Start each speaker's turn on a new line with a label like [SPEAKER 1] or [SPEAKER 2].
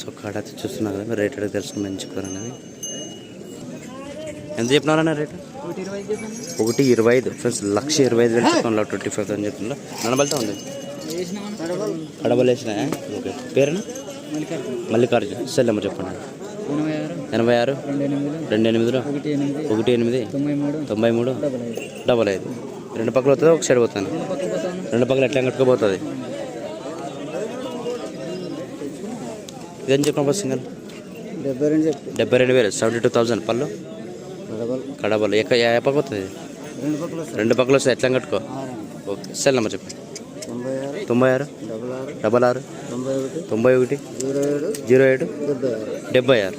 [SPEAKER 1] So కాడ అయితే చూస్తున్నారు కదా, రేట్ అయితే తెలుసుకుని మంచుకోరు అనేది. ఎంత చెప్పినారన్న రేటు? 1,25,000 ఫ్రెండ్స్, 1,25,000 చెప్తాను. 25,000 చెప్తున్నా. నడబలతో ఉంది, కడబలు వేసినా. ఓకే, పేరునా? మల్లికార్జున. సెల్ నెంబర్ చెప్పండి. 86 28 18 93 55. రెండు పక్కలు అవుతుంది, ఒక సైడ్ పోతాను. రెండు పక్కలు ఎట్లా కట్టుకోపోతుంది. ఇదేం చెప్పిన సింగల్? 72,000 72,000 పళ్ళు కడబలు. ఏ పక్క వస్తుంది? రెండు పక్కలు వస్తాయి. ఎట్లా కట్టుకో. ఓకే, సెల్ నెంబర్ చెప్పండి. 96 66 91 07 76.